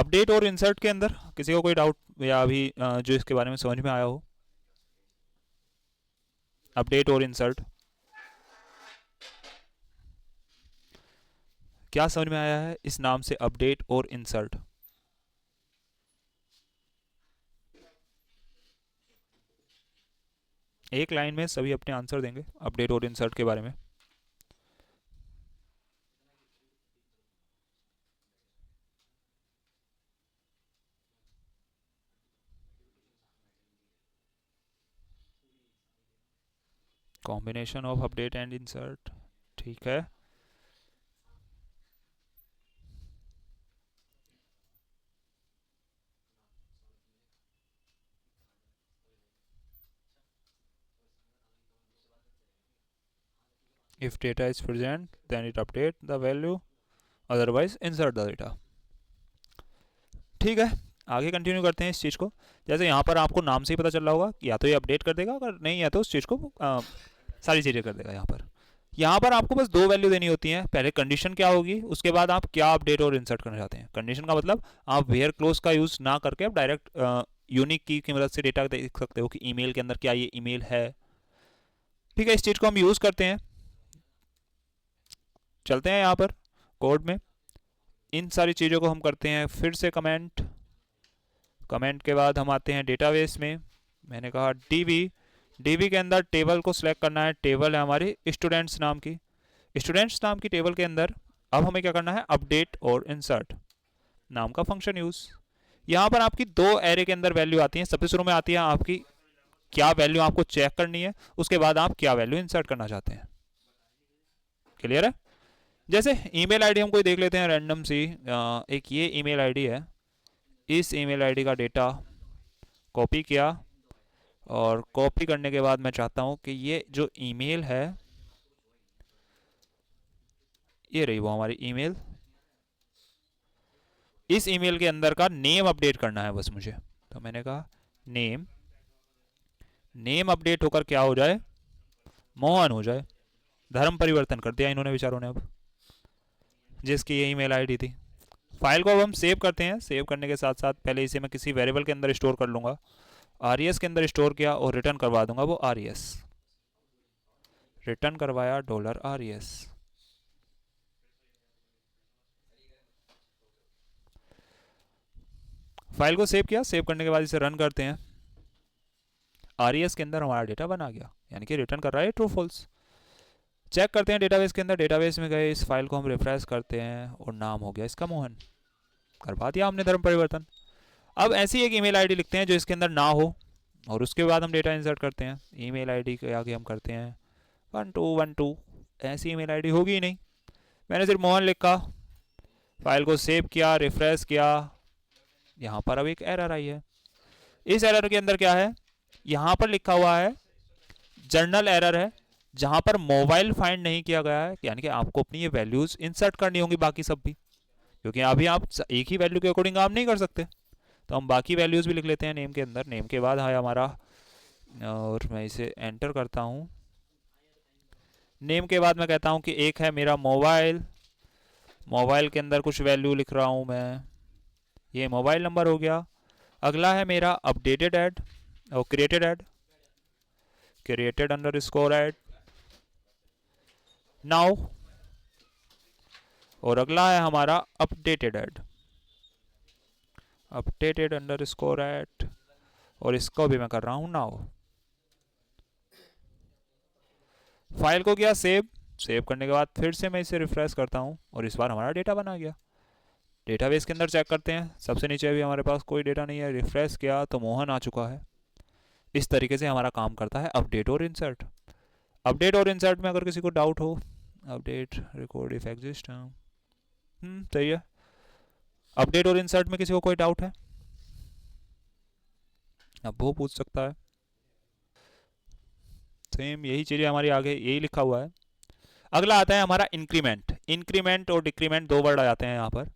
Update और insert के अंदर किसी को कोई डाउट या अभी जो इसके बारे में समझ में आया हो? अपडेट और इंसर्ट क्या समझ में आया है इस नाम से, अपडेट और इंसर्ट? एक लाइन में सभी अपने आंसर देंगे अपडेट और इंसर्ट के बारे में। Combination of update and insert, ठीक है। If data is present, then it update the value, otherwise insert the data। ठीक है, आगे कंटिन्यू करते हैं इस चीज़ को। जैसे यहाँ पर आपको नाम से ही पता चल रहा होगा, या तो ये अपडेट कर देगा, अगर नहीं है तो उस चीज़ को सारी चीज़ें कर देगा। यहाँ पर आपको बस दो वैल्यू देनी होती हैं। पहले कंडीशन क्या होगी, उसके बाद आप क्या अपडेट और इंसर्ट करना चाहते हैं। कंडीशन का मतलब आप वेयर क्लोज का यूज़ ना करके आप डायरेक्ट यूनिक की मदद से डेटा देख सकते हो कि ईमेल के अंदर क्या ये ईमेल है। ठीक है, इस चीज़ को हम यूज़ करते हैं। चलते हैं यहाँ पर कोड में, इन सारी चीज़ों को हम करते हैं फिर से कमेंट। कमेंट के बाद हम आते हैं डेटाबेस में। मैंने कहा डीबी के अंदर टेबल को सिलेक्ट करना है। टेबल है हमारी स्टूडेंट्स नाम की। स्टूडेंट्स नाम की टेबल के अंदर अब हमें क्या करना है, अपडेट और इंसर्ट नाम का फंक्शन यूज़। यहाँ पर आपकी दो एरे के अंदर वैल्यू आती हैं। सबसे शुरू में आती है आपकी क्या वैल्यू आपको चेक करनी है, उसके बाद आप क्या वैल्यू इंसर्ट करना चाहते हैं। क्लियर है? जैसे ईमेल आईडी हम कोई देख लेते हैं रैंडम सी, एक ये ईमेल आईडी है। इस ईमेल आईडी का डेटा कॉपी किया, और कॉपी करने के बाद मैं चाहता हूं कि ये जो ईमेल है, ये रही वो हमारी ईमेल। इस ईमेल के अंदर का नेम अपडेट करना है बस मुझे। तो मैंने कहा नेम, नेम अपडेट होकर क्या हो जाए, मोहन हो जाए। धर्म परिवर्तन कर दिया इन्होंने बेचारों ने अब, जिसकी ये ईमेल आईडी थी। फाइल को अब हम सेव करते हैं। सेव करने के साथ साथ पहले इसे मैं किसी वेरिएबल के अंदर स्टोर कर लूँगा। आर के अंदर स्टोर किया और रिटर्न करवा दूंगा वो आर रिटर्न करवाया $RES। फाइल को सेव किया। सेव करने के बाद इसे रन करते हैं। आर के अंदर हमारा डेटा बना गया, यानी कि रिटर्न कर रहा है ट्रू फॉल्स। चेक करते हैं डेटाबेस के अंदर। डेटाबेस में गए, इस फाइल को हम रिफ्रेश करते हैं और नाम हो गया इसका मोहन। करवा दिया हमने धर्म परिवर्तन। अब ऐसी एक ईमेल आईडी लिखते हैं जो इसके अंदर ना हो, और उसके बाद हम डेटा इंसर्ट करते हैं। ईमेल आईडी के आगे हम करते हैं 1212। ऐसी ईमेल आईडी होगी ही नहीं। मैंने सिर्फ मोहन लिखा, फाइल को सेव किया, रिफ्रेश किया। यहाँ पर अब एक एरर आई है। इस एरर के अंदर क्या है, यहाँ पर लिखा हुआ है जर्नल एरर है, जहाँ पर मोबाइल फाइंड नहीं किया गया है। यानी कि आपको अपनी ये वैल्यूज इंसर्ट करनी होंगी बाकी सब भी, क्योंकि अभी आप एक ही वैल्यू के अकॉर्डिंग आप नहीं कर सकते। तो हम बाकी वैल्यूज भी लिख लेते हैं नेम के अंदर। नेम के बाद है हमारा, और मैं इसे एंटर करता हूँ। नेम के बाद मैं कहता हूँ कि एक है मेरा मोबाइल। मोबाइल के अंदर कुछ वैल्यू लिख रहा हूँ मैं, ये मोबाइल नंबर हो गया। अगला है मेरा अपडेटेड ऐड और created add, created underscore add now. और अगला है हमारा updated add, updated underscore add, और इसको भी मैं कर रहा हूँ नाउ। फाइल को किया सेव। सेव करने के बाद फिर से मैं इसे रिफ्रेश करता हूँ और इस बार हमारा डेटा बना गया। डेटाबेस के अंदर चेक करते हैं, सबसे नीचे अभी हमारे पास कोई डेटा नहीं है। रिफ्रेश किया तो मोहन आ चुका है। इस तरीके से हमारा काम करता है अपडेट और इंसर्ट। अपडेट और इंसर्ट में अगर किसी को डाउट हो, अपडेट रिकॉर्ड इफ एग्जिस्ट, सही है। अपडेट और इंसर्ट में किसी को कोई डाउट है, अब वो पूछ सकता है। सेम यही चीज़ें हमारी आगे यही लिखा हुआ है। अगला आता है हमारा इंक्रीमेंट। इंक्रीमेंट और डिक्रीमेंट दो वर्ड आ जाते हैं यहाँ पर।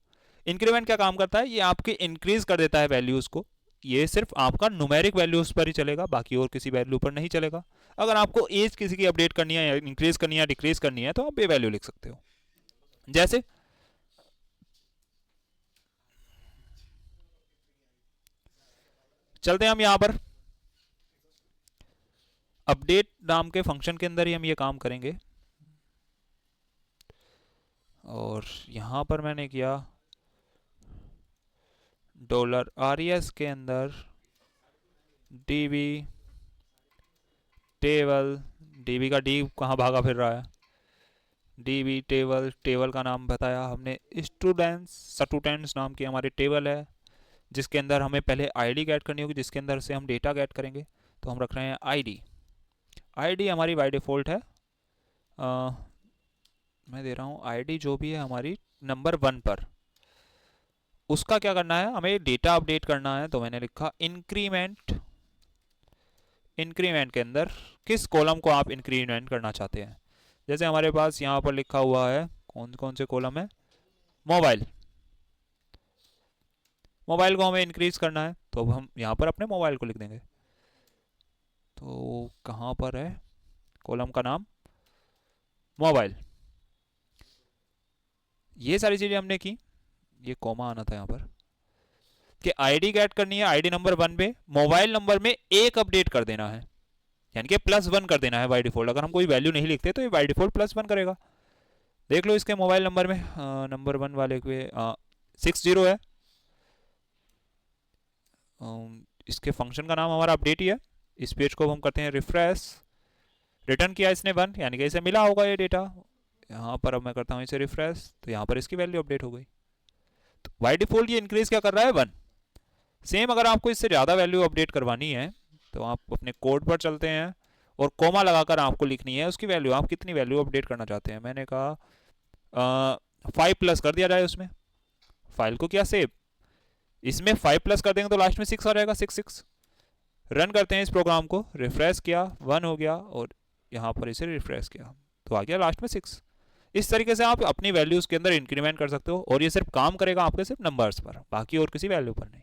इंक्रीमेंट क्या काम करता है, ये आपके इंक्रीज कर देता है वैल्यूज़ को। ये सिर्फ आपका न्यूमेरिक वैल्यूज पर ही चलेगा, बाकी और किसी वैल्यू पर नहीं चलेगा। अगर आपको एज किसी की अपडेट करनी है, इंक्रीज करनी है, डिक्रीज करनी है, तो आप ये वैल्यू लिख सकते हो। जैसे चलते हैं हम यहाँ पर अपडेट नाम के फंक्शन के अंदर ही हम ये काम करेंगे। और यहाँ पर मैंने किया $res के अंदर db टेबल, db का d कहाँ भागा फिर रहा है, db टेबल, टेबल का नाम बताया हमने स्टूडेंट्स नाम की हमारी टेबल है जिसके अंदर हमें पहले आईडी गेट करनी होगी जिसके अंदर से हम डेटा गेट करेंगे। तो हम रख रहे हैं आईडी हमारी बाय डिफ़ॉल्ट है मैं दे रहा हूँ आईडी जो भी है हमारी नंबर 1 पर, उसका क्या करना है, हमें डेटा अपडेट करना है। तो मैंने लिखा इंक्रीमेंट के अंदर किस कॉलम को आप इंक्रीमेंट करना चाहते हैं। जैसे हमारे पास यहाँ पर लिखा हुआ है कौन कौन से कॉलम है, मोबाइल को हमें इंक्रीज करना है तो अब हम यहाँ पर अपने मोबाइल को लिख देंगे। तो कहाँ पर है कॉलम का नाम, मोबाइल। ये सारी चीज़ें हमने की, ये कॉमा आना था यहाँ पर कि आईडी गेट करनी है, आईडी नंबर 1 पे मोबाइल नंबर में 1 अपडेट कर देना है, यानी कि +1 कर देना है बाय डिफ़ॉल्ट। अगर हम कोई वैल्यू नहीं लिखते तो ये बाय डिफ़ॉल्ट +1 करेगा। देख लो इसके मोबाइल नंबर में नंबर 1 वाले पे 60 है। इसके फंक्शन का नाम हमारा अपडेट ही है। इस पेज को हम करते हैं रिफ्रेश, रिटर्न किया इसने 1, यानी कि इसे मिला होगा ये डेटा। यहाँ पर अब मैं करता हूँ इसे रिफ्रेश, तो यहाँ पर इसकी वैल्यू अपडेट हो गई। तो बाय डिफ़ॉल्ट ये इंक्रीज क्या कर रहा है 1। सेम अगर आपको इससे ज़्यादा वैल्यू अपडेट करवानी है तो आप अपने कोड पर चलते हैं और कोमा लगाकर आपको लिखनी है उसकी वैल्यू, आप कितनी वैल्यू अपडेट करना चाहते हैं। मैंने कहा 5+ कर दिया जाए उसमें, फाइल को किया सेव, इसमें 5+ कर देंगे तो लास्ट में 6 आ जाएगा, 6 रन करते हैं इस प्रोग्राम को, रिफ्रेश किया 1 हो गया और यहाँ पर इसे रिफ्रेश किया तो आ गया लास्ट में 6। इस तरीके से आप अपनी वैल्यूज़ के अंदर इंक्रीमेंट कर सकते हो और ये सिर्फ काम करेगा आपके सिर्फ नंबर्स पर, बाकी और किसी वैल्यू पर नहीं।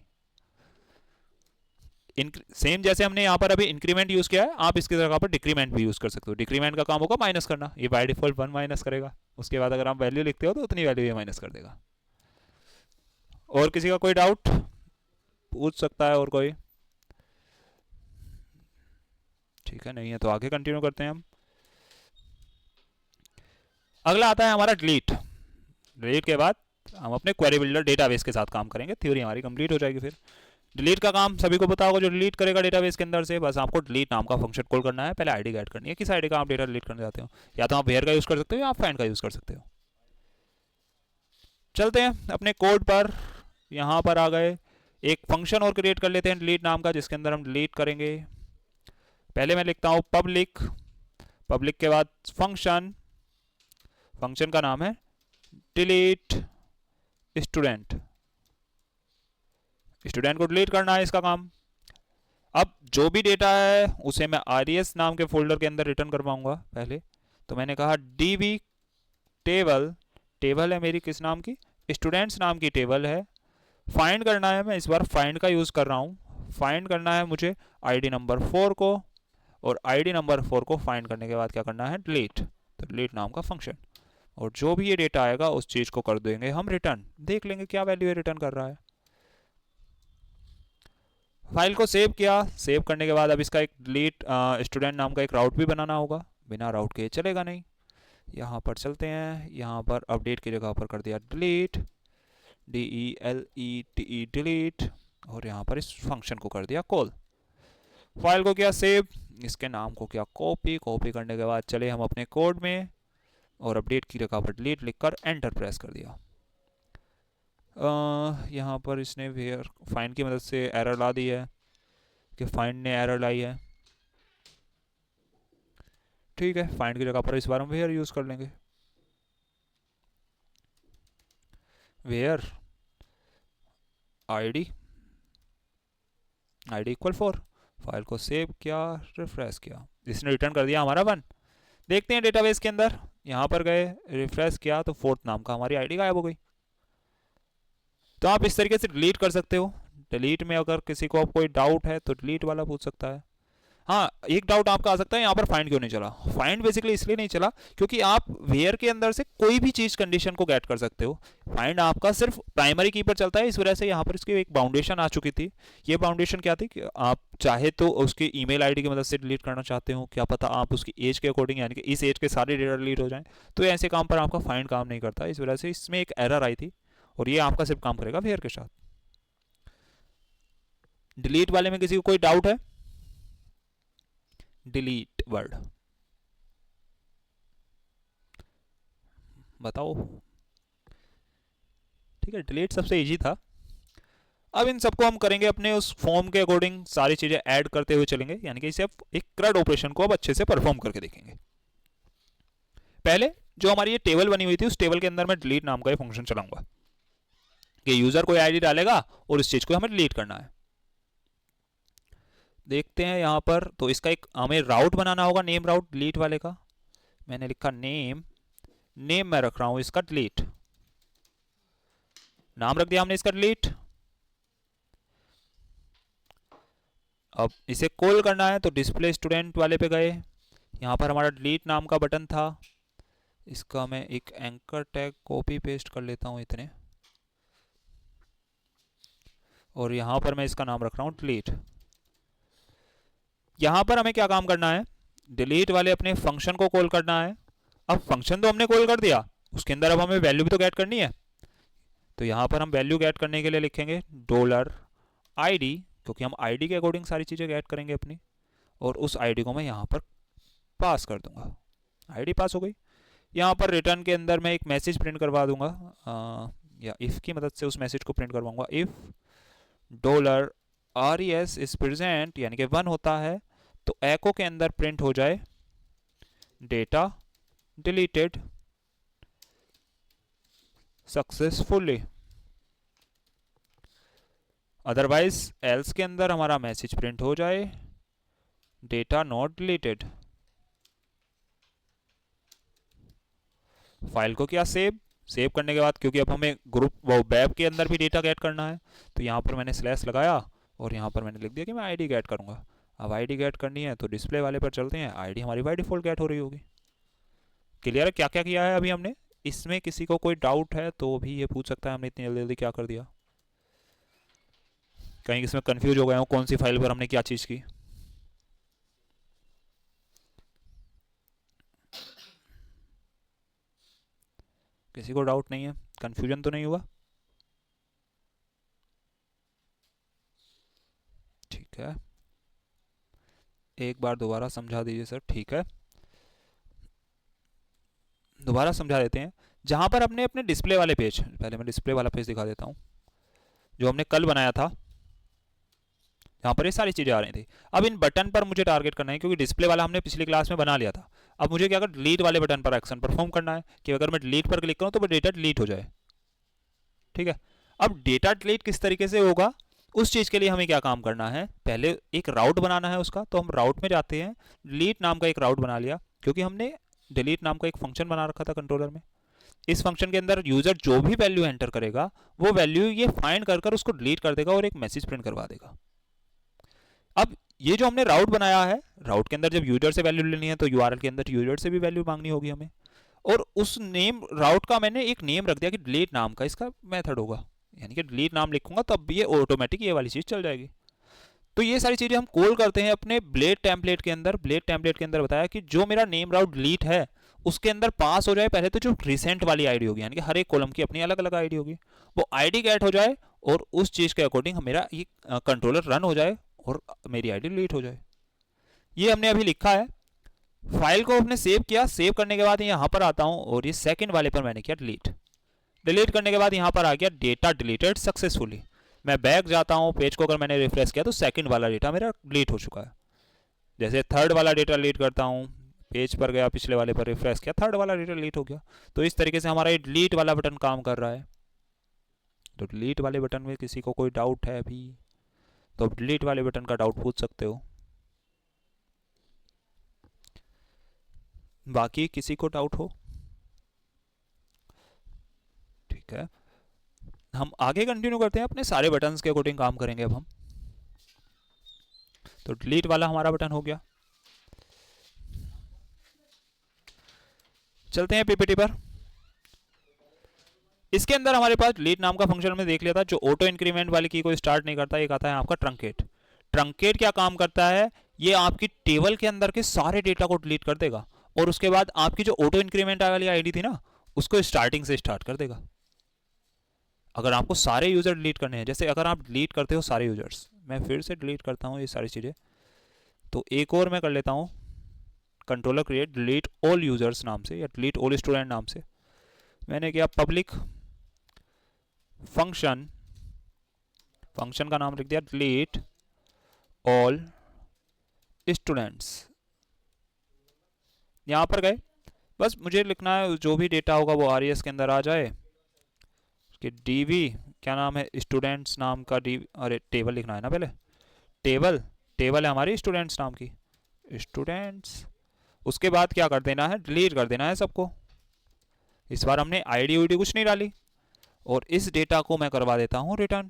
सेम जैसे हमने यहाँ पर अभी इंक्रीमेंट यूज़ किया है, आप इसकी जगह पर डिक्रीमेंट भी यूज़ कर सकते हो। डिक्रीमेंट का काम होगा माइनस करना, ये बाय डिफ़ॉल्ट 1 माइनस करेगा, उसके बाद अगर आप वैल्यू लिखते हो तो उतनी वैल्यू ये माइनस कर देगा। और किसी का कोई डाउट पूछ सकता है और कोई, ठीक है, नहीं है तो आगे कंटिन्यू करते हैं हम। अगला आता है हमारा डिलीट के बाद हम अपने क्वेरी बिल्डर डेटाबेस के साथ काम करेंगे, थ्योरी हमारी कंप्लीट हो जाएगी। फिर डिलीट का काम सभी को पता होगा, जो डिलीट करेगा डेटाबेस के अंदर से, बस आपको डिलीट नाम का फंक्शन कॉल करना है। पहले आईडी गेट करनी है, किस आईडी का आप डेटा डिलीट करना चाहते हो, या तो आप वेयर का यूज़ कर सकते हो या आप फाइंड का यूज़ कर सकते हो। चलते हैं अपने कोड पर, यहाँ पर आ गए, एक फंक्शन और क्रिएट कर लेते हैं डिलीट नाम का जिसके अंदर हम डिलीट करेंगे। पहले मैं लिखता हूँ पब्लिक के बाद फंक्शन का नाम है डिलीट स्टूडेंट को डिलीट करना है इसका काम। अब जो भी डेटा है उसे मैं res नाम के फोल्डर के अंदर रिटर्न कर पाऊंगा। पहले तो मैंने कहा db टेबल है मेरी, किस नाम की, स्टूडेंट्स नाम की टेबल है। फाइंड करना है, मैं इस बार फाइंड का यूज़ कर रहा हूँ। फाइंड करना है मुझे आईडी नंबर 4 को, और आईडी नंबर 4 को फाइंड करने के बाद क्या करना है, डिलीट। तो डिलीट नाम का फंक्शन, और जो भी ये डेटा आएगा उस चीज़ को कर देंगे हम रिटर्न। देख लेंगे क्या वैल्यू ये रिटर्न कर रहा है। फाइल को सेव किया, सेव करने के बाद अब इसका एक डिलीट स्टूडेंट नाम का एक राउट भी बनाना होगा, बिना राउट के चलेगा नहीं। यहाँ पर चलते हैं, यहाँ पर अपडेट की जगह पर कर दिया डिलीट, DELETE डिलीट, और यहाँ पर इस फंक्शन को कर दिया कॉल। फाइल को किया सेव, इसके नाम को किया कॉपी करने के बाद चले हम अपने कोड में और अपडेट की जगह पर डिलीट लिखकर एंटर प्रेस कर दिया। यहाँ पर इसने वेयर फाइंड की मदद से एरर ला दी है कि फाइंड ने एरर लाई है। ठीक है, फाइंड की जगह पर इस बार हम वेयर यूज़ कर लेंगे। Where ID equal 4। फाइल को सेव किया, रिफ्रेश किया, इसने रिटर्न कर दिया हमारा 1। देखते हैं डेटाबेस के अंदर, यहाँ पर गए, रिफ्रेश किया तो 4th नाम का हमारी आईडी गायब हो गई। तो आप इस तरीके से डिलीट कर सकते हो। डिलीट में अगर किसी को कोई डाउट है तो डिलीट वाला पूछ सकता है। हाँ, एक डाउट आपका आ सकता है यहाँ पर फाइंड क्यों नहीं चला। फाइंड बेसिकली इसलिए नहीं चला क्योंकि आप वेयर के अंदर से कोई भी चीज कंडीशन को गेट कर सकते हो। फाइंड आपका सिर्फ प्राइमरी की पर चलता है, इस वजह से यहाँ पर इसकी एक बाउंडेशन आ चुकी थी। ये बाउंडेशन क्या थी कि आप चाहे तो उसकी ईमेल आईडी की मदद से डिलीट करना चाहते हो, क्या पता आप उसकी एज के अकॉर्डिंग यानी कि इस एज के सारे डेटा डिलीट हो जाएं, तो ऐसे काम पर आपका फाइंड काम नहीं करता। इस वजह से इसमें एक एरर आई थी और ये आपका सिर्फ काम करेगा वेयर के साथ। डिलीट वाले में किसी को कोई डाउट है? डिलीट वर्ड बताओ। ठीक है, डिलीट सबसे इजी था। अब इन सबको हम करेंगे अपने उस फॉर्म के अकॉर्डिंग, सारी चीजें ऐड करते हुए चलेंगे, यानी कि इसे एक क्रड ऑपरेशन को अब अच्छे से परफॉर्म करके देखेंगे। पहले जो हमारी ये टेबल बनी हुई थी, उस टेबल के अंदर मैं डिलीट नाम का ये फंक्शन चलाऊंगा कि यूजर कोई आईडी डालेगा और इस चीज को हमें डिलीट करना है। देखते हैं यहां पर, तो इसका एक हमें राउट बनाना होगा, नेम राउट डिलीट वाले का। मैंने लिखा नेम, नेम मैं रख रहा हूं इसका डिलीट, नाम रख दिया हमने इसका डिलीट। अब इसे कॉल करना है तो डिस्प्ले स्टूडेंट वाले पे गए, यहाँ पर हमारा डिलीट नाम का बटन था, इसका मैं एक एंकर टैग कॉपी पेस्ट कर लेता हूँ इतने, और यहाँ पर मैं इसका नाम रख रहा हूँ डिलीट। यहाँ पर हमें क्या काम करना है, डिलीट वाले अपने फंक्शन को कॉल करना है। अब फंक्शन तो हमने कॉल कर दिया, उसके अंदर अब हमें वैल्यू भी तो गेट करनी है, तो यहाँ पर हम वैल्यू गेट करने के लिए लिखेंगे $id, क्योंकि हम आईडी के अकॉर्डिंग सारी चीज़ें गेट करेंगे अपनी, और उस आईडी को मैं यहाँ पर पास कर दूंगा। आईडी पास हो गई। यहाँ पर रिटर्न के अंदर मैं एक मैसेज प्रिंट करवा दूंगा, या इफ़ की मदद से उस मैसेज को प्रिंट करवाऊंगा। इफ़ $res इज प्रेजेंट यानी कि 1 होता है, तो एको के अंदर प्रिंट हो जाए data deleted successfully, otherwise else के अंदर हमारा मैसेज प्रिंट हो जाए डेटा नॉट डिलीटेड। फाइल को क्या सेव करने के बाद, क्योंकि अब हमें ग्रुप वो वेब के अंदर भी डेटा गेट करना है, तो यहाँ पर मैंने स्लैश लगाया और यहाँ पर मैंने लिख दिया कि मैं आईडी गेट करूँगा। अब आईडी गेट करनी है तो डिस्प्ले वाले पर चलते हैं, आईडी हमारी बाय डिफॉल्ट गेट हो रही होगी। क्लियर है क्या क्या किया है अभी हमने? इसमें किसी को कोई डाउट है तो भी ये पूछ सकता है हमने इतनी जल्दी जल्दी क्या कर दिया, कहीं इसमें कंफ्यूज हो गया हूँ कौन सी फाइल पर हमने क्या चीज़ की। किसी को डाउट नहीं है, कंफ्यूजन तो नहीं हुआ? ठीक है, एक बार दोबारा समझा दीजिए सर। ठीक है, दोबारा समझा देते हैं। जहां पर अपने अपने डिस्प्ले वाले पेज, पहले मैं डिस्प्ले वाला पेज दिखा देता हूं जो हमने कल बनाया था, यहाँ पर ये सारी चीज़ें आ रही थी। अब इन बटन पर मुझे टारगेट करना है, क्योंकि डिस्प्ले वाला हमने पिछली क्लास में बना लिया था। अब मुझे क्या कर डिलीट वाले बटन पर एक्शन परफॉर्म करना है कि अगर मैं डिलीट पर क्लिक करूँ तो वो डेटा डिलीट हो जाए। ठीक है, अब डेटा डिलीट किस तरीके से होगा, उस चीज़ के लिए हमें क्या काम करना है, पहले एक राउट बनाना है उसका। तो हम राउट में जाते हैं, डिलीट नाम का एक राउट बना लिया, क्योंकि हमने डिलीट नाम का एक फंक्शन बना रखा था कंट्रोलर में। इस फंक्शन के अंदर यूजर जो भी वैल्यू एंटर करेगा वो वैल्यू ये फाइंड कर कर उसको डिलीट कर देगा और एक मैसेज प्रिंट करवा देगा। अब ये जो हमने राउट बनाया है, राउट के अंदर जब यूजर से वैल्यू लेनी है तो यूआरएल के अंदर यूजर से भी वैल्यू मांगनी होगी हमें, और उस नेम राउट का मैंने एक नेम रख दिया कि डिलीट नाम का इसका मेथड होगा, यानी कि डिलीट नाम लिखूंगा तब ये ऑटोमेटिक ये वाली चीज चल जाएगी। तो ये सारी चीजें हम कॉल करते हैं अपने ब्लेड टेम्पलेट के अंदर। ब्लेड टेम्पलेट के अंदर बताया कि जो मेरा नेम राउट डिलीट है उसके अंदर पास हो जाए पहले तो जो रिसेंट वाली आईडी होगी, यानी कि हर एक कॉलम की अपनी अलग अलग आईडी होगी, वो आईडी गेट हो जाए और उस चीज के अकॉर्डिंग मेरा ये कंट्रोलर रन हो जाए और मेरी आईडी डिलीट हो जाए। ये हमने अभी लिखा है। फाइल को हमने सेव किया, सेव करने के बाद यहाँ पर आता हूँ और ये सेकंड वाले पर मैंने किया डिलीट। डिलीट करने के बाद यहाँ पर आ गया डेटा डिलीटेड सक्सेसफुली। मैं बैक जाता हूँ पेज को, अगर मैंने रिफ्रेश किया तो सेकंड वाला डेटा मेरा डिलीट हो चुका है। जैसे थर्ड वाला डेटा डिलीट करता हूँ, पेज पर गया, पिछले वाले पर रिफ्रेश किया, थर्ड वाला डेटा डिलीट हो गया। तो इस तरीके से हमारा ये डिलीट वाला बटन काम कर रहा है। तो डिलीट वाले बटन में किसी को कोई डाउट है अभी तो डिलीट वाले बटन का डाउट पूछ सकते हो। बाकी किसी को डाउट हो? ठीक है, हम आगे कंटिन्यू करते हैं, अपने सारे बटन्स के अकॉर्डिंग काम करेंगे अब हम। तो डिलीट वाला हमारा बटन हो गया। चलते हैं पीपीटी पर। इसके अंदर हमारे पास डिलीट नाम का फंक्शन में देख लिया था, जो ऑटो इंक्रीमेंट वाली की को स्टार्ट नहीं करता। एक आता है आपका ट्रंकेट। ट्रंकेट क्या काम करता है, ये आपकी टेबल के अंदर के सारे डेटा को डिलीट कर देगा और उसके बाद आपकी जो ऑटो इंक्रीमेंट वाली आईडी थी ना, उसको स्टार्टिंग से स्टार्ट कर देगा। अगर आपको सारे यूजर डिलीट करने हैं, जैसे अगर आप डिलीट करते हो सारे यूजर्स, मैं फिर से डिलीट करता हूँ ये सारी चीज़ें, तो एक और मैं कर लेता हूँ controller create delete all users नाम से या डिलीट ऑल स्टूडेंट नाम से। मैंने किया पब्लिक फंक्शन, फंक्शन का नाम लिख दिया डिलीट ऑल स्टूडेंट्स। यहां पर गए, बस मुझे लिखना है जो भी डेटा होगा वो आरईएस के अंदर आ जाए कि डीवी क्या नाम है, स्टूडेंट्स नाम का डी, अरे टेबल लिखना है ना पहले, टेबल है हमारी स्टूडेंट्स नाम की, स्टूडेंट्स। उसके बाद क्या कर देना है, डिलीट कर देना है सबको। इस बार हमने आईडी उईडी कुछ नहीं डाली और इस डेटा को मैं करवा देता हूँ रिटर्न,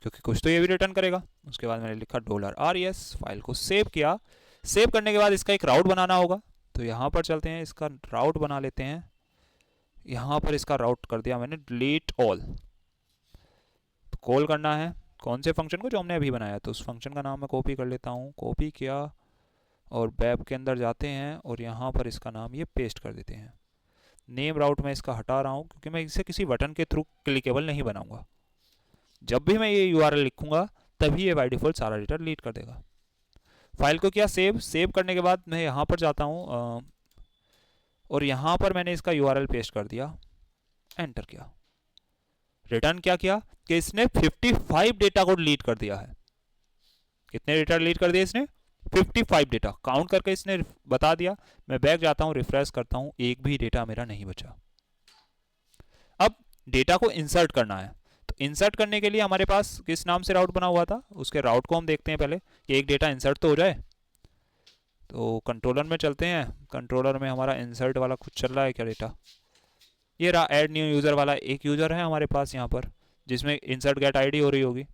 क्योंकि कुछ तो ये भी रिटर्न करेगा। उसके बाद मैंने लिखा $RES, फाइल को सेव किया। सेव करने के बाद इसका एक राउट बनाना होगा, तो यहाँ पर चलते हैं, इसका राउट बना लेते हैं। यहाँ पर इसका राउट कर दिया मैंने डिलीट ऑल। तो कॉल करना है कौन से फंक्शन को, जो हमने अभी बनाया, तो उस फंक्शन का नाम मैं कॉपी कर लेता हूँ। कॉपी किया और वेब के अंदर जाते हैं और यहाँ पर इसका नाम ये पेस्ट कर देते हैं। नेम राउट में इसका हटा रहा हूँ क्योंकि मैं इसे किसी बटन के थ्रू क्लिकेबल नहीं बनाऊंगा। जब भी मैं ये यूआरएल लिखूंगा तभी ये बाय डिफॉल्ट सारा डेटा डिलीट कर देगा। फाइल को किया सेव। सेव करने के बाद मैं यहाँ पर जाता हूँ और यहाँ पर मैंने इसका यूआरएल पेस्ट कर दिया, एंटर किया। रिटर्न क्या किया कि इसने 55 डेटा को डिलीट कर दिया है। कितने डेटा डिलीट कर दिए इसने, 55 डेटा काउंट करके इसने बता दिया। मैं बैक जाता हूँ, रिफ्रेश करता हूँ, एक भी डेटा मेरा नहीं बचा। अब डेटा को इंसर्ट करना है, तो इंसर्ट करने के लिए हमारे पास किस नाम से राउट बना हुआ था, उसके राउट को हम देखते हैं पहले कि एक डेटा इंसर्ट तो हो जाए। तो कंट्रोलर में चलते हैं, कंट्रोलर में हमारा इंसर्ट वाला कुछ चल रहा है क्या डेटा, ये रहा ऐड न्यू यूज़र वाला। एक यूज़र है हमारे पास यहाँ पर जिसमें इंसर्ट गेट आईडी हो रही होगी।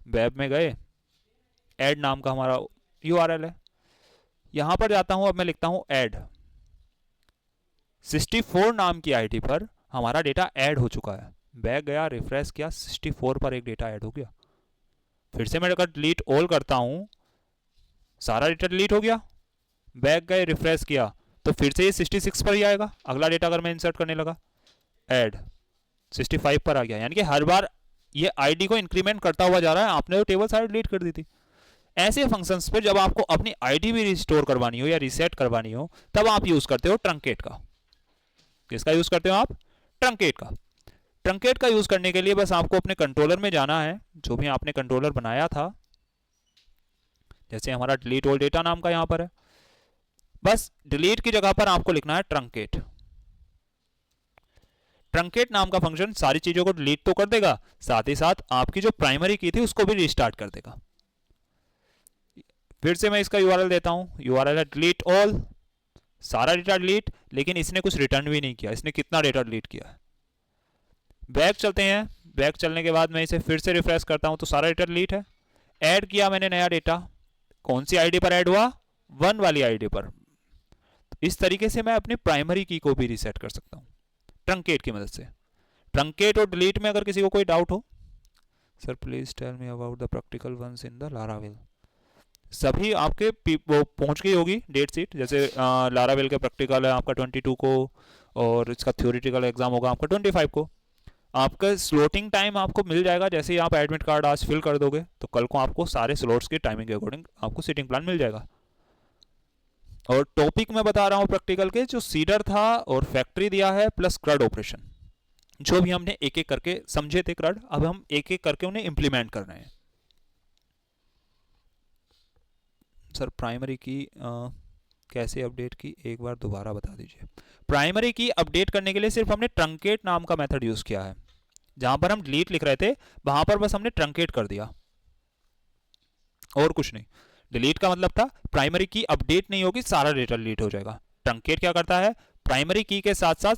वेब में गए, ऐड नाम का हमारा यूआरएल है, यहाँ पर जाता हूँ। अब मैं लिखता हूँ ऐड 64 नाम की आईडी पर हमारा डेटा ऐड हो चुका है। बैक गया, रिफ्रेश किया, 64 पर एक डेटा ऐड हो गया। फिर से मैं अगर डिलीट ऑल करता हूँ, सारा डेटा डिलीट हो गया। बैक गए, रिफ्रेश किया, तो फिर से ये 66 पर ही आएगा। अगला डेटा अगर मैं इंसर्ट करने लगा, ऐड 65 पर आ गया। यानी कि हर बार ये आईडी को इंक्रीमेंट करता हुआ जा रहा है। आपने तो टेबल सारी डिलीट कर दी थी। ऐसे फंक्शंस पे जब आपको अपनी आईडी भी रिस्टोर करवानी हो या रीसेट करवानी हो, तब आप यूज करते हो ट्रंकेट का। किसका यूज करते हो आप, ट्रंकेट का। ट्रंकेट का यूज करने के लिए बस आपको अपने कंट्रोलर में जाना है, जो भी आपने कंट्रोलर बनाया था, जैसे हमारा डिलीट ऑल डेटा नाम का यहाँ पर है, बस डिलीट की जगह पर आपको लिखना है ट्रंकेट। ट्रंकेट नाम का फंक्शन सारी चीजों को डिलीट तो कर देगा, साथ ही साथ आपकी जो प्राइमरी की थी उसको भी रिस्टार्ट कर देगा। फिर से मैं इसका यूआरएल देता हूं, यूआरएल है डिलीट ऑल, सारा डेटा डिलीट, लेकिन इसने कुछ रिटर्न भी नहीं किया। इसने कितना डेटा डिलीट किया है। बैक चलते हैं, बैक चलने के बाद मैं इसे फिर से रिफ्रेश करता हूं तो सारा डेटा डिलीट है। ऐड किया मैंने नया डेटा, कौन सी आईडी पर ऐड हुआ, 1 वाली आईडी पर। तो इस तरीके से मैं अपनी प्राइमरी की को भी रीसेट कर सकता हूं ट्रंकेट की मदद से। ट्रंकेट और डिलीट में अगर किसी को कोई डाउट हो, sir please tell me about the practical ones in the Laravel. सभी आपके वो पहुंच गई होगी डेट शीट, जैसे लारावेल के प्रैक्टिकल है आपका 22 को और इसका थ्योरेटिकल एग्जाम होगा आपका 25 को। आपका स्लॉटिंग टाइम आपको मिल जाएगा, जैसे ही आप एडमिट कार्ड आज फिल कर दोगे तो कल को आपको सारे स्लॉट्स के टाइमिंग के अकॉर्डिंग आपको सीटिंग प्लान मिल जाएगा। और टॉपिक मैं बता रहा हूँ प्रैक्टिकल के, जो सीडर था और फैक्ट्री दिया है प्लस क्रड ऑपरेशन, जो भी हमने एक एक करके समझे थे क्रड, अब हम एक एक करके उन्हें इंप्लीमेंट कर रहे हैं। सर प्राइमरी की कैसे अपडेट की, एक बार दोबारा बता दीजिए। प्राइमरी की अपडेट करने के लिए सिर्फ हमने ट्रंकेट नाम का मेथड यूज किया है। जहां पर हम डिलीट लिख रहे थे वहां पर बस हमने ट्रंकेट कर दिया और कुछ नहीं। डिलीट का मतलब था प्राइमरी की अपडेट नहीं होगी, सारा डेटा डिलीट हो जाएगा। ट्रंकेट क्या करता है, प्राइमरी की के साथ साथ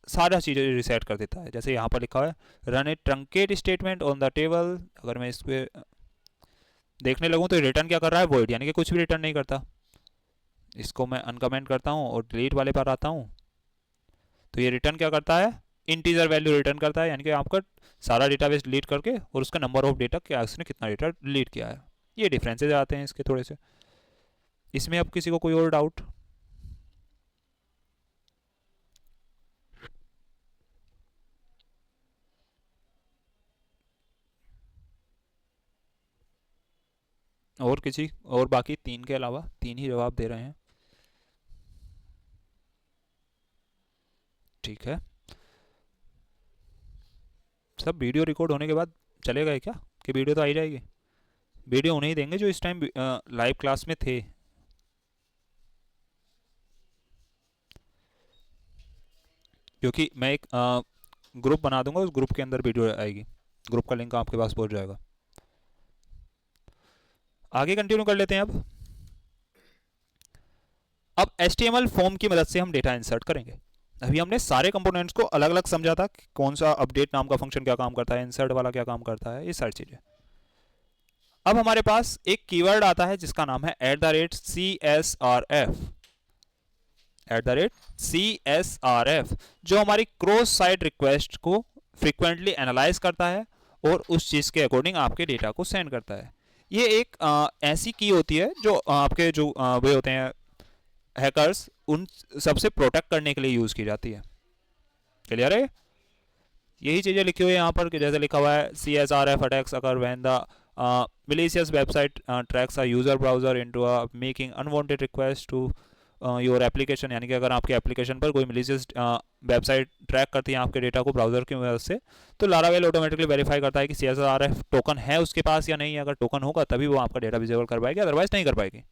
सारा चीजें रिसेट कर देता है। जैसे यहाँ पर लिखा है run A truncate statement on the table, अगर मैं इस पे देखने लगूँ तो रिटर्न क्या कर रहा है, वॉइड, यानी कि कुछ भी रिटर्न नहीं करता। इसको मैं अनकमेंट करता हूँ और डिलीट वाले पर आता हूँ, तो ये रिटर्न क्या करता है, इंटीजर वैल्यू रिटर्न करता है, यानी कि आपका सारा डेटाबेस डिलीट करके और उसका नंबर ऑफ डेटा क्या उसने कितना डेटा डिलीट किया है। ये डिफरेंसेज आते हैं इसके थोड़े से। इसमें अब किसी को कोई और डाउट? और किसी और? बाकी तीन के अलावा तीन ही जवाब दे रहे हैं। ठीक है, सब वीडियो रिकॉर्ड होने के बाद चलेगा ही क्या, कि वीडियो तो आ ही जाएगी? वीडियो उन्हें ही देंगे जो इस टाइम लाइव क्लास में थे। क्योंकि मैं एक ग्रुप बना दूंगा, उस ग्रुप के अंदर वीडियो आएगी, ग्रुप का लिंक आपके पास पहुंच जाएगा। आगे कंटिन्यू कर लेते हैं। अब HTML फॉर्म की मदद से हम डेटा इंसर्ट करेंगे। अभी हमने सारे कंपोनेंट्स को अलग अलग समझा था कि कौन सा अपडेट नाम का फंक्शन क्या काम करता है, इंसर्ट वाला क्या काम करता है, ये सारी चीज़ें। अब हमारे पास एक कीवर्ड आता है जिसका नाम है @CSRF, @CSRF, जो हमारी क्रॉस साइट रिक्वेस्ट को फ्रिक्वेंटली एनालाइज करता है और उस चीज़ के अकॉर्डिंग आपके डेटा को सेंड करता है। ये एक ऐसी की होती है जो आपके जो वे होते हैं हैकर्स, उन सबसे प्रोटेक्ट करने के लिए यूज़ की जाती है। क्लियर है? यही चीज़ें लिखी हुई है यहाँ पर, कि जैसे लिखा हुआ है CSRF attacks occur when the malicious website tracks a user browser into a making unwanted request to your application, यानी कि अगर आपके एप्लीकेशन पर कोई मिलीशियस वेबसाइट ट्रैक करती है आपके डेटा को ब्राउजर की मदद से, तो लारावेल ऑटोमेटिकली वेरीफाई करता है कि CSRF टोकन है उसके पास या नहीं। अगर टोकन होगा तभी वो आपका डेटा विजिबल कर पाएगी, अदरवाइज नहीं कर पाएगी।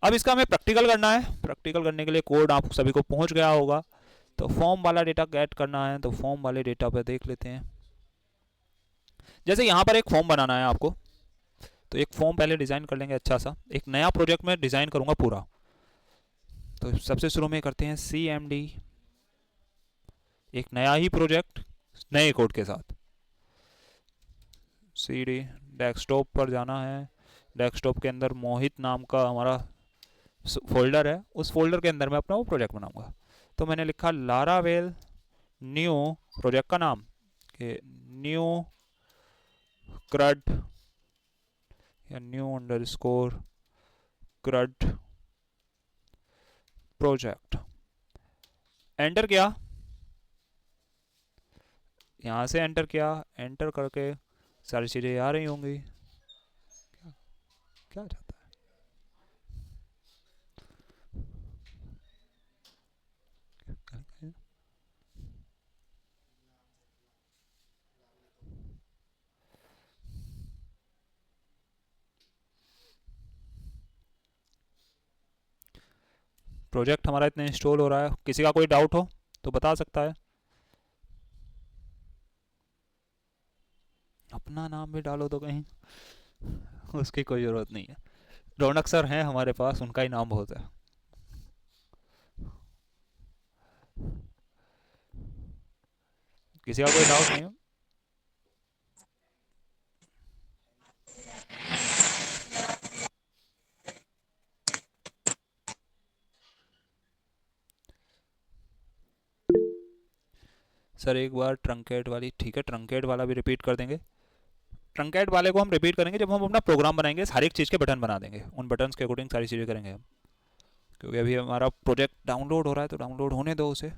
अब इसका हमें प्रैक्टिकल करना है। प्रैक्टिकल करने के लिए कोड आप सभी को पहुंच गया होगा। तो फॉर्म वाला डेटा गेट करना है, तो फॉर्म वाले डेटा पे देख लेते हैं। जैसे यहाँ पर एक फॉर्म बनाना है आपको, तो एक फॉर्म पहले डिज़ाइन कर लेंगे अच्छा सा। एक नया प्रोजेक्ट में डिज़ाइन करूँगा पूरा, तो सबसे शुरू में करते हैं CMD, एक नया ही प्रोजेक्ट नए कोड के साथ। CD, डेस्कटॉप पर जाना है। डेस्कटॉप के अंदर मोहित नाम का हमारा फोल्डर है, उस फोल्डर के अंदर मैं अपना वो प्रोजेक्ट बनाऊंगा। तो मैंने लिखा लारावेल न्यू, प्रोजेक्ट का नाम कि न्यू क्रड या न्यू अंडरस्कोर क्रड प्रोजेक्ट। एंटर किया, यहाँ से एंटर किया, एंटर करके सारी चीज़ें आ रही होंगी। क्या चाहता है? प्रोजेक्ट हमारा इतना इंस्टॉल हो रहा है। किसी का कोई डाउट हो तो बता सकता है। अपना नाम भी डालो तो कहीं, उसकी कोई ज़रूरत नहीं है। रौनक सर हैं हमारे पास, उनका ही नाम बहुत है। किसी का कोई डाउट नहीं हो? सर एक बार ट्रंकेट वाली, ठीक है ट्रंकेट वाला भी रिपीट कर देंगे। ट्रंकेट वाले को हम रिपीट करेंगे जब हम अपना प्रोग्राम बनाएंगे, हर एक चीज़ के बटन बना देंगे, उन बटन्स के अकॉर्डिंग सारी चीज़ें करेंगे हम। क्योंकि अभी हमारा प्रोजेक्ट डाउनलोड हो रहा है, तो डाउनलोड होने दो उसे।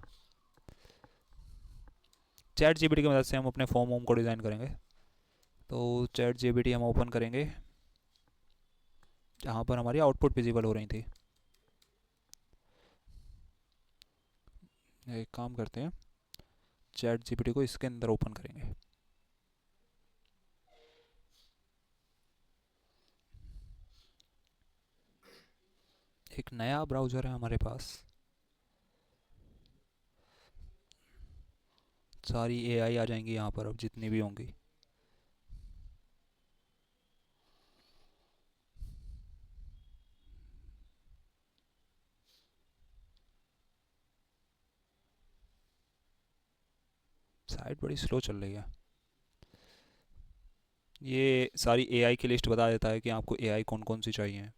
ChatGPT की मदद से हम अपने फॉर्म वॉर्म को डिज़ाइन करेंगे। तो ChatGPT हम ओपन करेंगे जहाँ पर हमारी आउटपुट विजिबल हो रही थी। एक काम करते हैं, ChatGPT को इसके अंदर ओपन करेंगे। एक नया ब्राउज़र है हमारे पास, सारी AI आ जाएंगी यहाँ पर अब जितनी भी होंगी। साइट बड़ी स्लो चल रही है। ये सारी एआई की लिस्ट बता देता है कि आपको एआई कौन कौन सी चाहिए।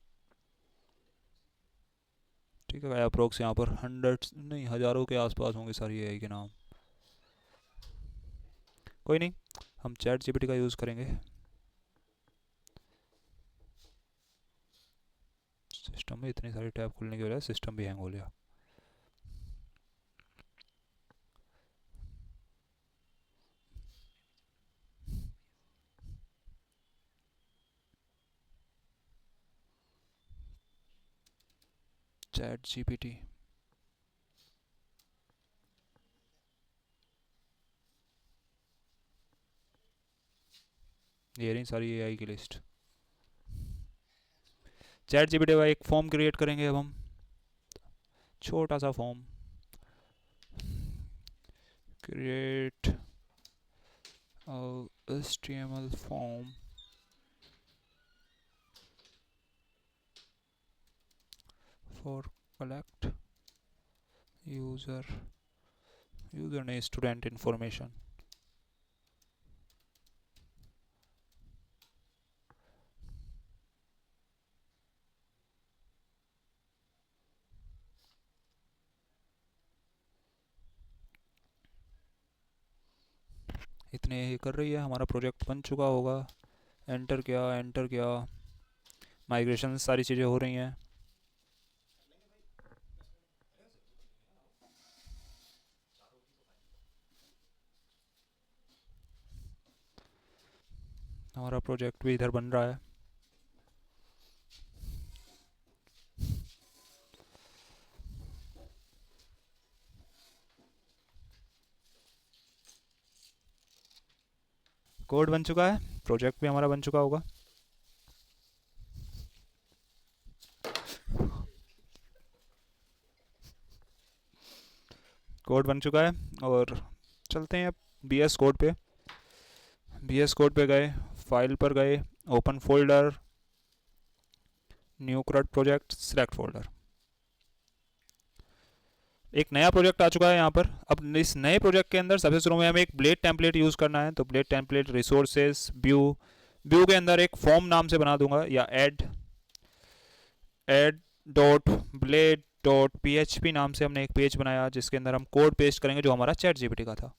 ठीक है, अप्रोक्स यहाँ पर हंड्रेड्स नहीं हज़ारों के आसपास होंगे सारी एआई के नाम। कोई नहीं, हम चैट जीपीटी का यूज़ करेंगे। सिस्टम में इतनी सारी टैब खुलने की वजह से सिस्टम भी हैंग हो गया। चैट जीपीटी, ये रही सारी एआई की लिस्ट। चैट जीपीटी का एक फॉर्म क्रिएट करेंगे अब हम, छोटा सा form. Create HTML form for collect user ने स्टूडेंट इंफॉर्मेशन। इतने ये कर रही है, हमारा प्रोजेक्ट बन चुका होगा। एंटर किया, एंटर किया, माइग्रेशन सारी चीज़ें हो रही हैं। हमारा प्रोजेक्ट भी इधर बन रहा है। कोड बन चुका है, प्रोजेक्ट भी हमारा बन चुका होगा। कोड बन चुका है और चलते हैं अब BS कोड पे। BS कोड पे गए, फाइल पर गए, open folder, new create project, select folder. एक नया प्रोजेक्ट आ चुका है यहाँ पर। अब इस नए प्रोजेक्ट के अंदर सबसे शुरू में हमें एक ब्लेड टेम्पलेट यूज़ करना है। तो blade template resources view, view के अंदर एक फॉर्म नाम से बना दूंगा, या add dot blade dot PHP नाम से हमने एक पेज बनाया जिसके अंदर हम कोड पेस्ट करेंगे जो हमारा चैट जीपीटी का था।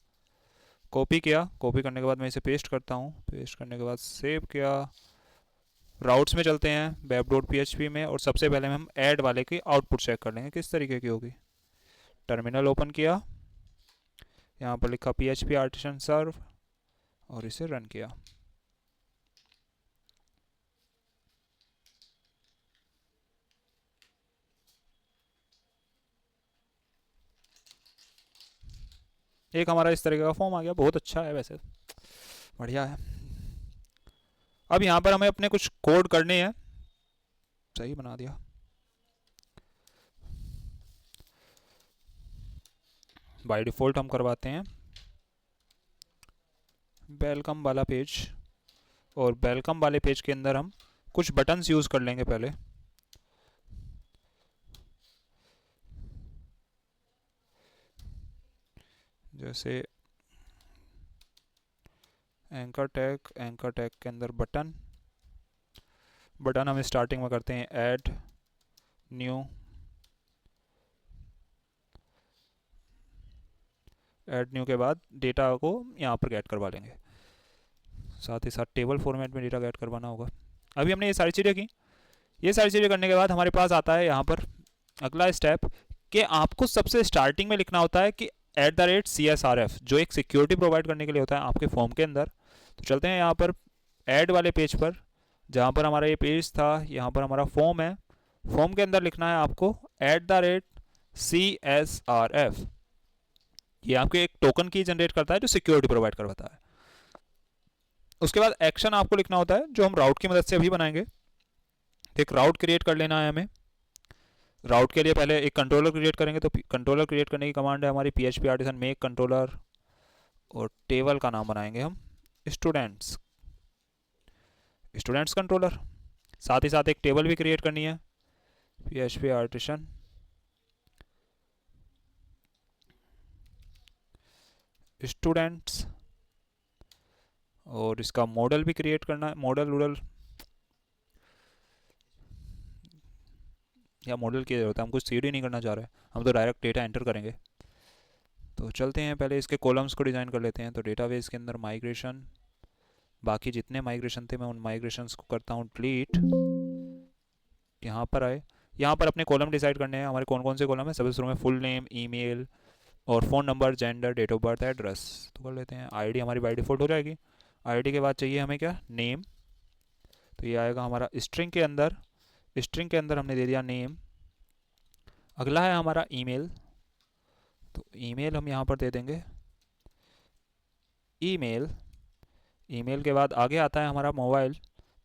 कॉपी किया, कॉपी करने के बाद मैं इसे पेस्ट करता हूँ, पेस्ट करने के बाद सेव किया। राउट्स में चलते हैं, वेब डॉट PHP में, और सबसे पहले हम ऐड वाले की आउटपुट चेक कर लेंगे किस तरीके की होगी। टर्मिनल ओपन किया, यहाँ पर लिखा PHP आर्टिसन सर्व और इसे रन किया। एक हमारा इस तरीके का फॉर्म आ गया, बहुत अच्छा है वैसे, बढ़िया है। अब यहाँ पर हमें अपने कुछ कोड करने हैं। सही बना दिया। बाय डिफ़ॉल्ट हम करवाते हैं वेलकम वाला पेज, और वेलकम वाले पेज के अंदर हम कुछ बटन्स यूज़ कर लेंगे पहले। जैसे एंकर टैग के अंदर बटन हम स्टार्टिंग में करते हैं ऐड न्यू, ऐड न्यू के बाद डेटा को यहाँ पर गेट करवा लेंगे। साथ ही साथ टेबल फॉर्मेट में डेटा गेट करवाना होगा। अभी हमने ये सारी चीज़ें की। ये सारी चीज़ें करने के बाद हमारे पास आता है यहाँ पर अगला स्टेप, कि आपको सबसे स्टार्टिंग में लिखना होता है कि @CSRF, जो एक सिक्योरिटी प्रोवाइड करने के लिए होता है आपके फॉर्म के अंदर। तो चलते हैं यहाँ पर ऐड वाले पेज पर, जहाँ पर हमारा ये पेज था, यहाँ पर हमारा फॉर्म है। फॉर्म के अंदर लिखना है आपको @CSRF। ये आपके एक टोकन की जनरेट करता है जो सिक्योरिटी प्रोवाइड करवाता है। उसके बाद एक्शन आपको लिखना होता है जो हम राउट की मदद से अभी बनाएंगे। एक राउट क्रिएट कर लेना है हमें। राउट के लिए पहले एक कंट्रोलर क्रिएट करेंगे, तो कंट्रोलर क्रिएट करने की कमांड है हमारी PHP आर्टिसन मेक कंट्रोलर, और टेबल का नाम बनाएंगे हम स्टूडेंट्स कंट्रोलर। साथ ही साथ एक टेबल भी क्रिएट करनी है, PHP आर्टिसन स्टूडेंट्स, और इसका मॉडल भी क्रिएट करना है, मॉडल वोडल या मॉडल की जरूरत है, हम कुछ सीड ही नहीं करना चाह रहे, हम तो डायरेक्ट डेटा एंटर करेंगे। तो चलते हैं पहले इसके कॉलम्स को डिज़ाइन कर लेते हैं। तो डेटाबेस के अंदर माइग्रेशन, बाकी जितने माइग्रेशन थे मैं उन माइग्रेशंस को करता हूँ डिलीट। यहाँ पर आए, यहाँ पर अपने कॉलम डिसाइड करने हैं, हमारे कौन कौन से कॉलम है। सबसे शुरू में फुल नेम, ईमेल और phone number, gender, date of birth, address. तो कर लेते हैं। आईडी हमारी बाय डिफ़ॉल्ट हो जाएगी। आईडी के बाद चाहिए हमें क्या, नेम। तो ये आएगा हमारा स्ट्रिंग के अंदर, स्ट्रिंग के अंदर हमने दे दिया नेम। अगला है हमारा ईमेल, तो ईमेल हम यहाँ पर दे देंगे ईमेल। ईमेल के बाद आगे आता है हमारा मोबाइल,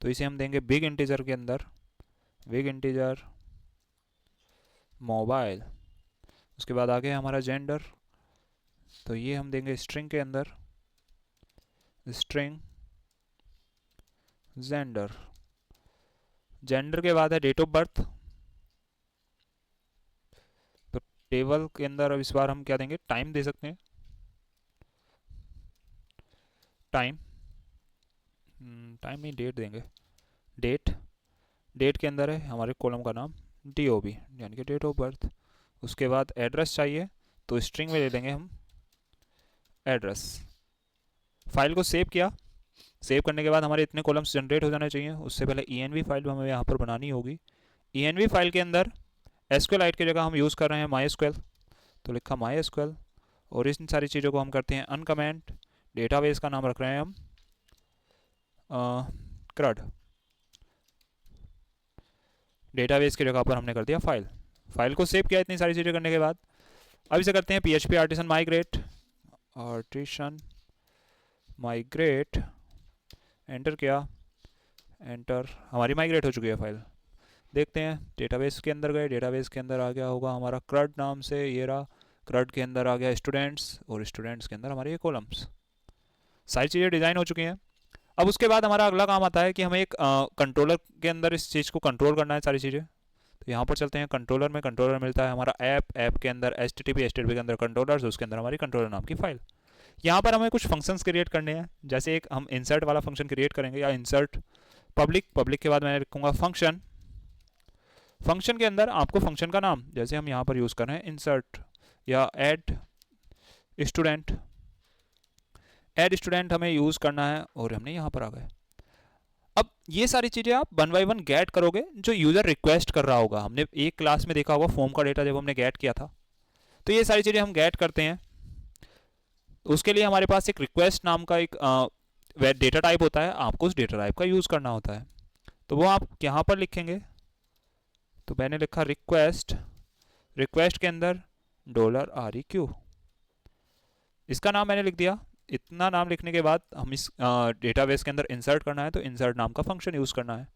तो इसे हम देंगे बिग इंटीजर के अंदर, बिग इंटीजर मोबाइल। उसके बाद आगे है हमारा जेंडर, तो ये हम देंगे स्ट्रिंग के अंदर, स्ट्रिंग जेंडर। जेंडर के बाद है डेट ऑफ बर्थ, तो टेबल के अंदर अब इस बार हम क्या देंगे, टाइम दे सकते हैं, टाइम, टाइम नहीं डेट देंगे, डेट। डेट के अंदर है हमारे कॉलम का नाम DOB यानी कि डेट ऑफ बर्थ। उसके बाद एड्रेस चाहिए, तो स्ट्रिंग में ले लेंगे हम एड्रेस। फाइल को सेव किया, सेव करने के बाद हमारे इतने कॉलम्स जनरेट हो जाने चाहिए। उससे पहले ENV फाइल हमें यहाँ पर बनानी होगी। ENV फाइल के अंदर SQLite की जगह हम यूज़ कर रहे हैं MySQL, तो लिखा MySQL। और इन सारी चीज़ों को हम करते हैं अनकमेंट। डेटाबेस का नाम रख रहे हैं हम CRUD। डेटाबेस की जगह पर हमने कर दिया फाइल। फाइल को सेव किया इतनी सारी चीज़ें करने के बाद। अब इसे करते हैं PHP artisan migrate, artisan migrate. Enter किया, एंटर, हमारी माइग्रेट हो चुकी है फाइल। देखते हैं डेटाबेस के अंदर गए, डेटाबेस के अंदर आ गया होगा हमारा CRUD नाम से, ये रहा। CRUD के अंदर आ गया स्टूडेंट्स, और स्टूडेंट्स के अंदर हमारे ये कॉलम्स। सारी चीज़ें डिज़ाइन हो चुकी हैं। अब उसके बाद हमारा अगला काम आता है कि हमें एक कंट्रोलर के अंदर इस चीज़ को कंट्रोल करना है सारी चीज़ें। तो यहाँ पर चलते हैं कंट्रोलर में। कंट्रोलर मिलता है हमारा ऐप के अंदर HTTP के अंदर कंट्रोलर्स, उसके अंदर हमारी कंट्रोलर नाम की फाइल। यहाँ पर हमें कुछ फंक्शंस क्रिएट करने हैं, जैसे एक हम इंसर्ट वाला फंक्शन क्रिएट करेंगे, या इंसर्ट पब्लिक के बाद मैं लिखूँगा फंक्शन। फंक्शन के अंदर आपको फंक्शन का नाम, जैसे हम यहाँ पर यूज़ कर रहे हैं इंसर्ट या ऐड स्टूडेंट, ऐड स्टूडेंट हमें यूज़ करना है, और हमने यहाँ पर आ गए। अब ये सारी चीज़ें आप 1 बाय 1 गेट करोगे जो यूज़र रिक्वेस्ट कर रहा होगा। हमने एक क्लास में देखा होगा फॉर्म का डेटा जब हमने गेट किया था, तो ये सारी चीज़ें हम गेट करते हैं। उसके लिए हमारे पास एक रिक्वेस्ट नाम का एक डेटा टाइप होता है, आपको उस डेटा टाइप का यूज़ करना होता है। तो वो आप यहाँ पर लिखेंगे। तो मैंने लिखा रिक्वेस्ट, रिक्वेस्ट के अंदर $REQ, इसका नाम मैंने लिख दिया। इतना नाम लिखने के बाद हम इस डेटाबेस के अंदर इंसर्ट करना है, तो इंसर्ट नाम का फंक्शन यूज़ करना है।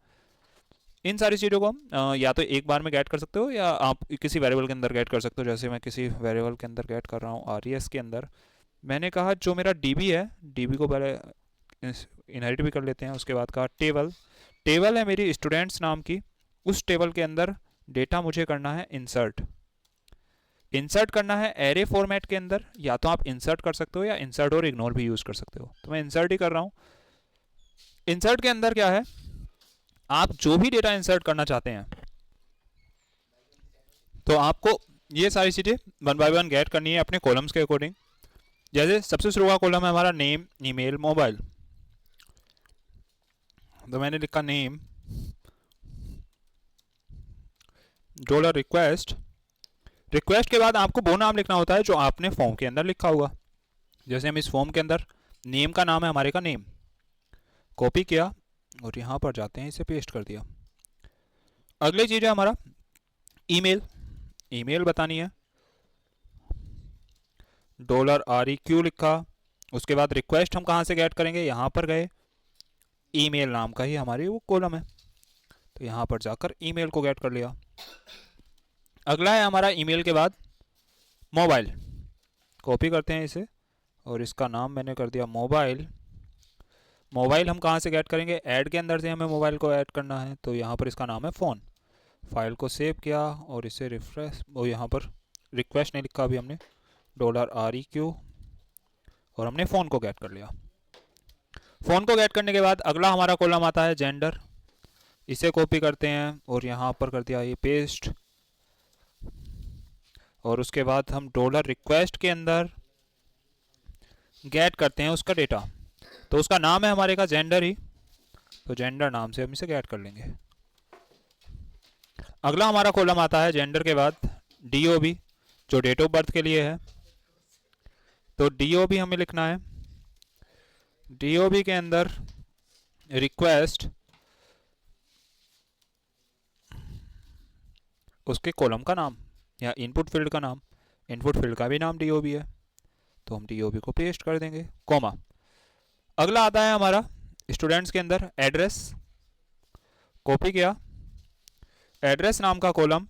इन सारी चीज़ों को हम या तो एक बार में गेट कर सकते हो, या आप किसी वेरिएबल के अंदर गेट कर सकते हो। जैसे मैं किसी वेरिएबल के अंदर गेट कर रहा हूँ RES के अंदर। मैंने कहा जो मेरा DB है, DB को पहले इनहेरिट भी कर लेते हैं। उसके बाद कहा टेबल, टेबल है मेरी स्टूडेंट्स नाम की, उस टेबल के अंदर डेटा मुझे करना है इंसर्ट। इंसर्ट करना है एरे फॉर्मेट के अंदर, या तो आप इंसर्ट कर सकते हो या इंसर्ट और इग्नोर भी यूज़ कर सकते हो। तो मैं इंसर्ट ही कर रहा हूँ। इंसर्ट के अंदर क्या है, आप जो भी डेटा इंसर्ट करना चाहते हैं, तो आपको ये सारी चीज़ें 1 बाय 1 गेट करनी है अपने कॉलम्स के अकॉर्डिंग। जैसे सबसे शुरू का कॉलम है हमारा नेम, ईमेल, मोबाइल, तो मैंने लिखा नेम $रिक्वेस्ट। रिक्वेस्ट के बाद आपको वो नाम लिखना होता है जो आपने फॉर्म के अंदर लिखा होगा। जैसे हम इस फॉर्म के अंदर नेम का नाम है हमारे का नेम, कॉपी किया और यहाँ पर जाते हैं, इसे पेस्ट कर दिया। अगली चीज़ है हमारा ईमेल, ईमेल बतानी है, $REQ लिखा। उसके बाद रिक्वेस्ट हम कहाँ से गेट करेंगे, यहाँ पर गए, ईमेल नाम का ही हमारी वो कॉलम है, तो यहाँ पर जाकर ईमेल को गेट कर लिया। अगला है हमारा ईमेल के बाद मोबाइल, कॉपी करते हैं इसे और इसका नाम मैंने कर दिया मोबाइल। मोबाइल हम कहाँ से गेट करेंगे, ऐड के अंदर से हमें मोबाइल को ऐड करना है, तो यहाँ पर इसका नाम है फ़ोन। फाइल को सेव किया और इसे रिफ्रेश, वो यहाँ पर रिक्वेस्ट नहीं लिखा अभी हमने, $REQ, और हमने फ़ोन को गेट कर लिया। फ़ोन को गेट करने के बाद अगला हमारा कॉलम आता है जेंडर। इसे कॉपी करते हैं और यहाँ पर कर दिया ये पेस्ट, और उसके बाद हम डॉलर रिक्वेस्ट के अंदर गेट करते हैं उसका डेटा। तो उसका नाम है हमारे का जेंडर ही, तो जेंडर नाम से हम इसे गेट कर लेंगे। अगला हमारा कॉलम आता है जेंडर के बाद DOB, जो डेट ऑफ बर्थ के लिए है। तो DOB हमें लिखना है। DOB के अंदर रिक्वेस्ट, उसके कॉलम का नाम या इनपुट फील्ड का नाम, इनपुट फील्ड का भी नाम DOB है, तो हम DOB को पेस्ट कर देंगे, कॉमा। अगला आता है हमारा स्टूडेंट्स के अंदर एड्रेस, कॉपी किया, एड्रेस नाम का कॉलम,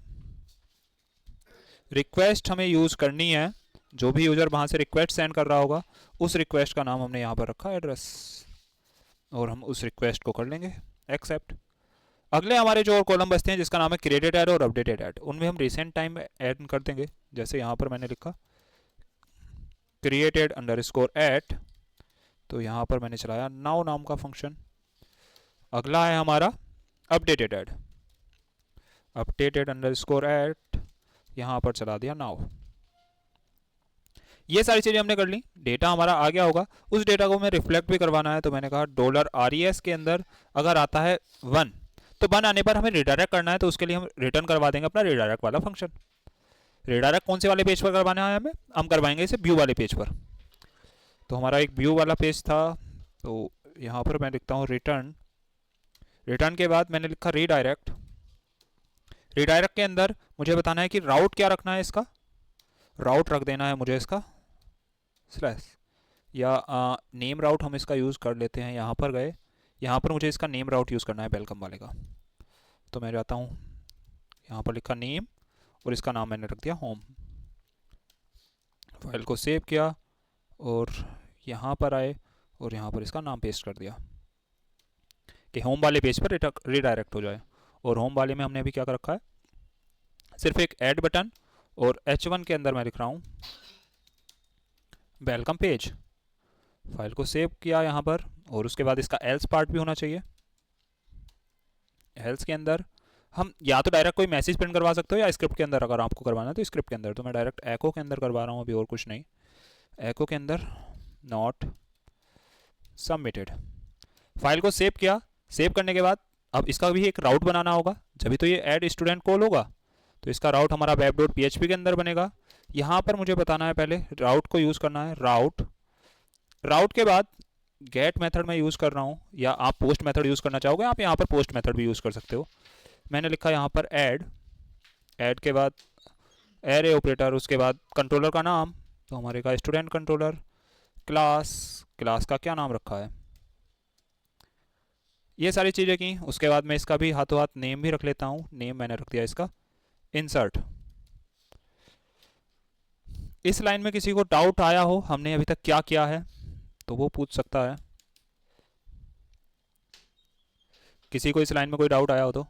रिक्वेस्ट हमें यूज़ करनी है, जो भी यूज़र वहाँ से रिक्वेस्ट सेंड कर रहा होगा उस रिक्वेस्ट का नाम हमने यहाँ पर रखा एड्रेस, और हम उस रिक्वेस्ट को कर लेंगे एक्सेप्ट। अगले हमारे जो और कॉलम बचते हैं जिसका नाम है क्रिएटेड ऐड और अपडेटेड ऐड, उनमें हम रिसेंट टाइम ऐड कर देंगे। जैसे यहाँ पर मैंने लिखा क्रिएटेड अंडरस्कोर ऐड, तो यहाँ पर मैंने चलाया नाउ नाम का फंक्शन। अगला है हमारा updated add, updated underscore add, यहाँ पर चला दिया नाउ। ये सारी चीज़ें हमने कर ली, डेटा हमारा आ गया होगा। उस डेटा को हमें रिफ्लेक्ट भी करवाना है, तो मैंने कहा $RES के अंदर अगर आता है 1, तो 1 आने पर हमें रिडायरेक्ट करना है, तो उसके लिए हम रिटर्न करवा देंगे अपना रिडायरेक्ट वाला फंक्शन। रिडायरेक्ट कौन से वाले पेज पर करवाना है हमें, हम करवाएंगे इसे व्यू वाले पेज पर। तो हमारा एक व्यू वाला पेज था, तो यहाँ पर मैं लिखता हूँ रिटर्न, रिटर्न के बाद मैंने लिखा रीडायरेक्ट। रीडायरेक्ट के अंदर मुझे बताना है कि राउट क्या रखना है, इसका राउट रख देना है मुझे इसका स्लैश, या नेम राउट हम इसका यूज़ कर लेते हैं। यहाँ पर गए, यहाँ पर मुझे इसका नेम राउट यूज़ करना है वेलकम वाले का, तो मैं जाता हूँ यहाँ पर लिखा नेम और इसका नाम मैंने रख दिया होम। फाइल को सेव किया और यहाँ पर आए और यहाँ पर इसका नाम पेस्ट कर दिया कि होम वाले पेज पर रीडायरेक्ट हो जाए। और होम वाले में हमने अभी क्या कर रखा है, सिर्फ एक ऐड बटन, और H1 के अंदर मैं लिख रहा हूँ वेलकम पेज। फाइल को सेव किया यहाँ पर, और उसके बाद इसका एल्स पार्ट भी होना चाहिए। एल्स के अंदर हम या तो डायरेक्ट कोई मैसेज प्रिंट करवा सकते हो, या स्क्रिप्ट के अंदर अगर आपको करवाना है तो स्क्रिप्ट के अंदर। तो मैं डायरेक्ट एको के अंदर करवा रहा हूँ अभी, और कुछ नहीं। एको के अंदर नॉट सबमिटेड। फाइल को सेव किया, सेव करने के बाद अब इसका भी एक राउट बनाना होगा, जब भी तो ये ऐड स्टूडेंट कॉल होगा। तो इसका राउट हमारा web.php के अंदर बनेगा। यहाँ पर मुझे बताना है पहले राउट को यूज़ करना है, राउट। राउट के बाद गेट मेथड में यूज़ कर रहा हूँ, या आप पोस्ट मेथड यूज़ करना चाहोगे, आप यहाँ पर पोस्ट मेथड भी यूज़ कर सकते हो। मैंने लिखा यहाँ पर ऐड, ऐड के बाद एरे ऑपरेटर, उसके बाद कंट्रोलर का नाम, तो हमारे का स्टूडेंट कंट्रोलर, क्लास, क्लास का क्या नाम रखा है, ये सारी चीज़ें की। उसके बाद मैं इसका भी हाथों हाथ नेम भी रख लेता हूँ, नेम मैंने रख दिया इसका इंसर्ट। इस लाइन में किसी को डाउट आया हो हमने अभी तक क्या किया है, तो वो पूछ सकता है। किसी को इस लाइन में कोई डाउट आया हो तो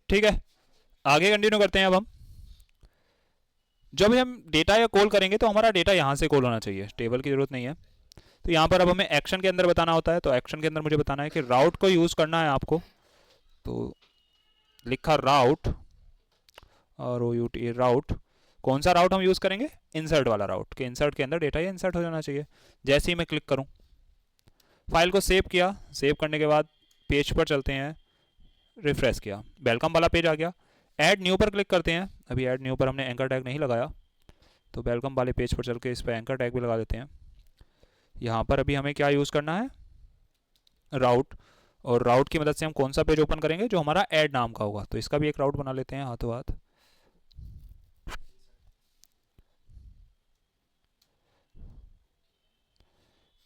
ठीक है, आगे कंटिन्यू करते हैं। अब हम जब हम डेटा या कॉल करेंगे तो हमारा डेटा यहाँ से कॉल होना चाहिए, टेबल की जरूरत नहीं है। तो यहाँ पर अब हमें एक्शन के अंदर बताना होता है, तो एक्शन के अंदर मुझे बताना है कि राउट को यूज़ करना है आपको। तो लिखा राउट, ROUT, राउट। कौन सा राउट हम यूज़ करेंगे, इंसर्ट वाला राउट, के इंसर्ट के अंदर डेटा ये इंसर्ट हो जाना चाहिए। जैसे ही मैं क्लिक करूँ, फाइल को सेव किया, सेव करने के बाद पेज पर चलते हैं, रिफ्रेश किया, वेलकम वाला पेज आ गया। ऐड न्यू पर क्लिक करते हैं, अभी ऐड न्यू पर हमने एंकर टैग नहीं लगाया, तो वेलकम वाले पेज पर चल के इस पर एंकर टैग भी लगा देते हैं। यहाँ पर अभी हमें क्या यूज़ करना है, राउट, और राउट की मदद से हम कौन सा पेज ओपन करेंगे, जो हमारा ऐड नाम का होगा। तो इसका भी एक राउट बना लेते हैं हाथों हाथ।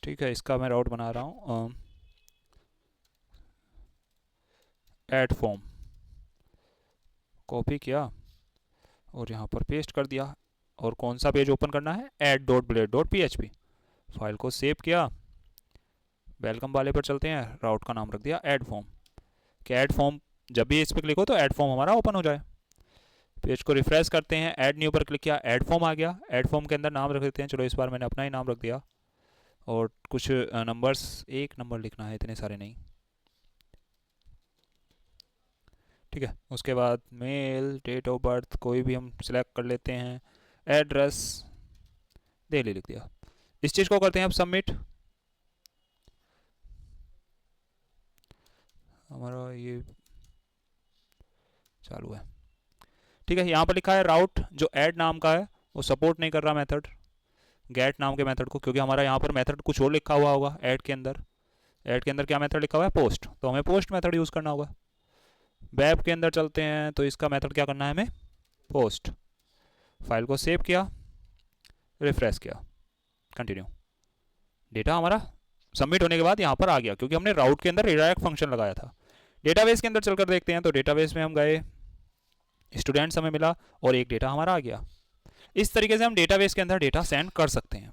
ठीक है, इसका मैं राउट बना रहा हूँ, ऐड फॉर्म, कॉपी किया और यहाँ पर पेस्ट कर दिया। और कौन सा पेज ओपन करना है, add.blade.php। फाइल को सेव किया, वेलकम वाले पर चलते हैं, राउट का नाम रख दिया ऐड फॉर्म, कि ऐड फॉर्म जब भी इस पर क्लिक हो तो ऐड फॉर्म हमारा ओपन हो जाए। पेज को रिफ्रेश करते हैं, ऐड न्यू पर क्लिक किया, ऐड फॉर्म आ गया। ऐड फॉर्म के अंदर नाम रख देते हैं, चलो इस बार मैंने अपना ही नाम रख दिया, और कुछ नंबर्स, एक नंबर लिखना है, इतने सारे नहीं, ठीक है। उसके बाद मेल, डेट ऑफ बर्थ कोई भी हम सिलेक्ट कर लेते हैं, एड्रेस दिल्ली लिख दिया। इस चीज़ को करते हैं अब सबमिट। हमारा ये चालू है, ठीक है। यहाँ पर लिखा है राउट, जो ऐड नाम का है वो सपोर्ट नहीं कर रहा मेथड, गेट नाम के मेथड को, क्योंकि हमारा यहाँ पर मेथड कुछ और लिखा हुआ होगा ऐड के अंदर। ऐड के अंदर क्या मेथड लिखा हुआ है, पोस्ट, तो हमें पोस्ट मेथड यूज़ करना होगा। वेब के अंदर चलते हैं, तो इसका मेथड क्या करना है हमें, पोस्ट। फाइल को सेव किया, रिफ्रेश किया, कंटिन्यू। डेटा हमारा सबमिट होने के बाद यहाँ पर आ गया, क्योंकि हमने राउट के अंदर रिडायरेक्ट फंक्शन लगाया था। डेटाबेस के अंदर चलकर देखते हैं, तो डेटाबेस में हम गए, स्टूडेंट्स हमें मिला और एक डेटा हमारा आ गया। इस तरीके से हम डेटाबेस के अंदर डेटा सेंड कर सकते हैं।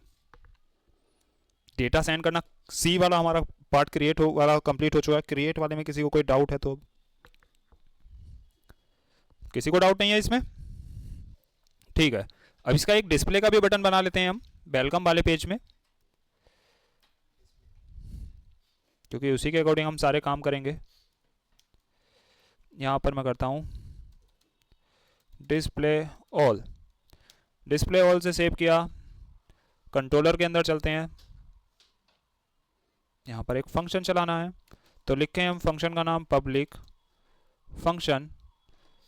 डेटा सेंड करना, सी वाला हमारा पार्ट क्रिएट हो वाला कंप्लीट हो चुका है। क्रिएट वाले में किसी को कोई डाउट है तो, किसी को डाउट नहीं है इसमें, ठीक है। अब इसका एक डिस्प्ले का भी बटन बना लेते हैं हम वेलकम वाले पेज में, क्योंकि उसी के अकॉर्डिंग हम सारे काम करेंगे। यहाँ पर मैं करता हूँ डिस्प्ले ऑल, डिस्प्ले ऑल से सेव किया। कंट्रोलर के अंदर चलते हैं, यहाँ पर एक फंक्शन चलाना है, तो लिखें हम फंक्शन का नाम पब्लिक फंक्शन,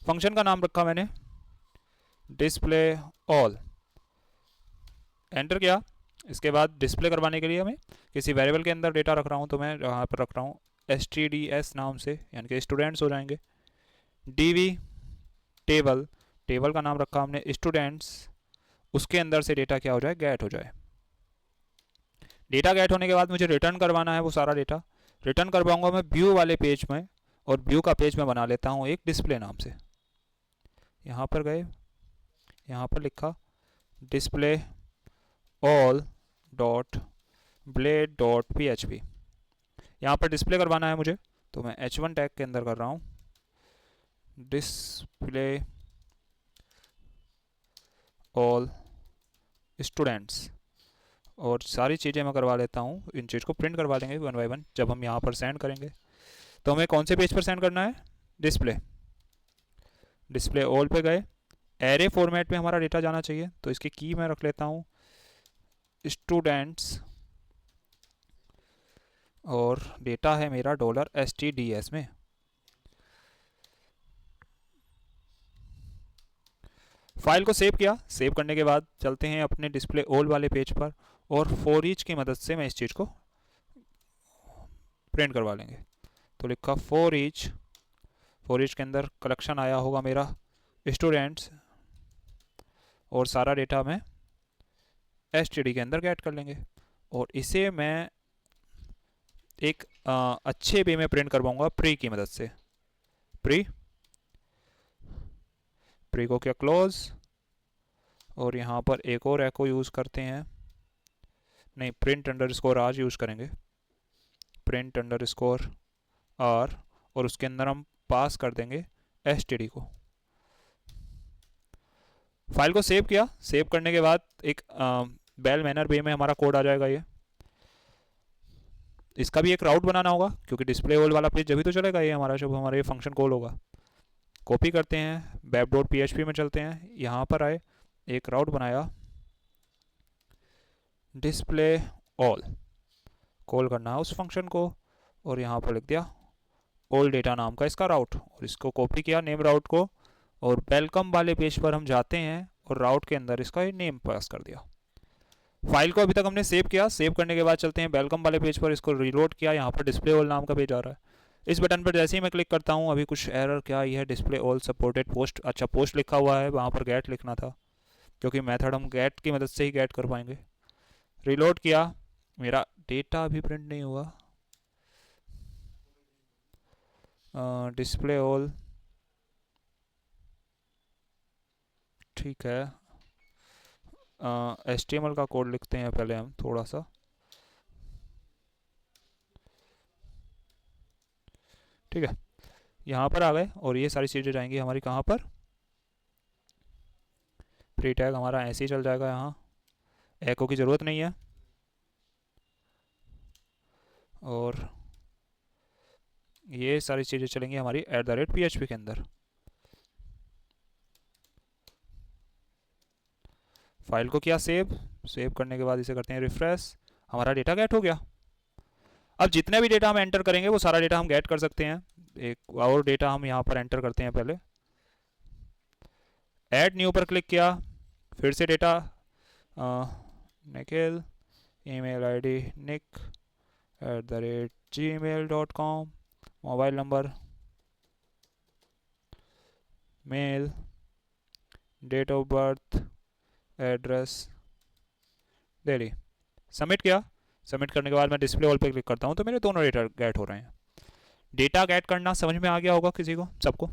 फंक्शन का नाम रखा मैंने डिस्प्ले ऑल, एंटर किया। इसके बाद डिस्प्ले करवाने के लिए हमें किसी वेरिएबल के अंदर डेटा रख रहा हूँ, तो मैं यहाँ पर रख रहा हूँ stds नाम से, यानी कि स्टूडेंट्स हो जाएंगे। dv टेबल, टेबल का नाम रखा हमने स्टूडेंट्स, उसके अंदर से डेटा क्या हो जाए, गेट हो जाए। डेटा गेट होने के बाद मुझे रिटर्न करवाना है वो सारा डेटा, रिटर्न करवाऊंगा मैं व्यू वाले पेज में, और व्यू का पेज में बना लेता हूँ एक डिस्प्ले नाम से। यहाँ पर गए, यहाँ पर लिखा display all dot blade dot php, यहाँ पर डिस्प्ले करवाना है मुझे, तो मैं h1 टैग के अंदर कर रहा हूँ डिस्प्ले ऑल स्टूडेंट्स, और सारी चीज़ें मैं करवा लेता हूँ। इन चीज़ को प्रिंट करवा लेंगे वन बाय वन जब हम यहाँ पर सेंड करेंगे। तो हमें कौन से पेज पर सेंड करना है, डिस्प्ले, डिस्प्ले ऑल पे गए। एरे फॉर्मेट में हमारा डेटा जाना चाहिए, तो इसकी की मैं रख लेता हूँ स्टूडेंट्स, और डेटा है मेरा $stds में। फाइल को सेव किया, सेव करने के बाद चलते हैं अपने डिस्प्ले ऑल वाले पेज पर, और फॉर ईच की मदद से मैं इस चीज़ को प्रिंट करवा लेंगे। तो लिखा फॉर ईच, फॉर ईच के अंदर कलेक्शन आया होगा मेरा स्टूडेंट्स, और सारा डेटा मैं std के अंदर गेट कर लेंगे, और इसे मैं एक अच्छे वे में प्रिंट करवाऊंगा प्री की मदद से। प्री, प्री को क्या क्लोज, और यहाँ पर एक और एको यूज़ करते हैं, नहीं प्रिंट अंडरस्कोर आर यूज़ करेंगे, प्रिंट अंडरस्कोर आर, और उसके अंदर हम पास कर देंगे std को। फाइल को सेव किया, सेव करने के बाद एक बेल मैनर वे में हमारा कोड आ जाएगा ये। इसका भी एक राउट बनाना होगा, क्योंकि डिस्प्ले ऑल वाला पेज जब तो चलेगा ये हमारा, जब हमारा ये फंक्शन कॉल होगा। कॉपी करते हैं, web.php में चलते हैं, यहाँ पर आए, एक राउट बनाया, डिस्प्ले ऑल, कॉल करना है उस फंक्शन को, और यहाँ पर लिख दिया ऑल डेटा नाम का इसका राउट, और इसको कॉपी किया नेम राउट को, और वेलकम वाले पेज पर हम जाते हैं और राउट के अंदर इसका नेम पास कर दिया। फाइल को अभी तक हमने सेव किया, सेव करने के बाद चलते हैं वेलकम वाले पेज पर, इसको रीलोड किया, यहाँ पर डिस्प्ले ऑल नाम का पेज आ रहा है। इस बटन पर जैसे ही मैं क्लिक करता हूँ, अभी कुछ एरर क्या आई है, डिस्प्ले ऑल सपोर्टेड पोस्ट, अच्छा पोस्ट लिखा हुआ है, वहाँ पर गेट लिखना था, क्योंकि मेथड हम गेट की मदद से ही गेट कर पाएंगे। रीलोड किया, मेरा डेटा अभी प्रिंट नहीं हुआ, डिस्प्ले ऑल, ठीक है। HTML का कोड लिखते हैं पहले हम थोड़ा सा, ठीक है। यहाँ पर आ गए और ये सारी चीज़ें जाएंगी हमारी कहाँ पर, प्री टैग हमारा ऐसे ही चल जाएगा, यहाँ एको की ज़रूरत नहीं है। और ये सारी चीज़ें चलेंगी हमारी @PHP के अंदर। फाइल को किया सेव, सेव करने के बाद इसे करते हैं रिफ्रेश, हमारा डेटा गेट हो गया। अब जितने भी डेटा हम एंटर करेंगे वो सारा डेटा हम गेट कर सकते हैं। एक और डेटा हम यहाँ पर एंटर करते हैं, पहले ऐड न्यू पर क्लिक किया, फिर से data Nikhil email ID nick@gmail.com, mobile number, male, date of birth, address, Delhi. Submit किया। सबमिट करने के बाद मैं डिस्प्ले ऑल पे क्लिक करता हूँ तो मेरे दोनों डेटा गेट हो रहे हैं। डेटा गेट करना समझ में आ गया होगा किसी को, सबको?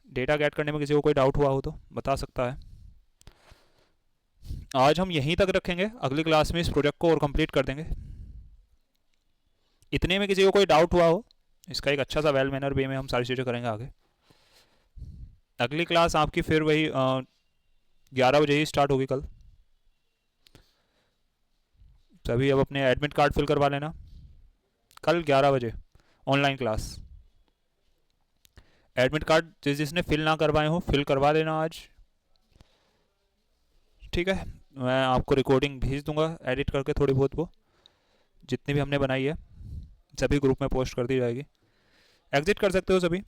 डेटा गेट करने में किसी को कोई डाउट हुआ हो तो बता सकता है। आज हम यहीं तक रखेंगे, अगली क्लास में इस प्रोजेक्ट को और कंप्लीट कर देंगे। इतने में किसी को कोई डाउट हुआ हो, इसका एक अच्छा सा वेल मैनर वे में हम सारी चीज़ें करेंगे आगे। अगली क्लास आपकी फिर वही 11 बजे ही स्टार्ट होगी कल। तभी अब अपने एडमिट कार्ड फिल करवा लेना, कल 11 बजे ऑनलाइन क्लास। एडमिट कार्ड जिसने फिल ना करवाए हो फिल करवा लेना आज, ठीक है? मैं आपको रिकॉर्डिंग भेज दूंगा एडिट करके थोड़ी बहुत, वो जितनी भी हमने बनाई है सभी ग्रुप में पोस्ट कर दी जाएगी। एग्जिट कर सकते हो सभी।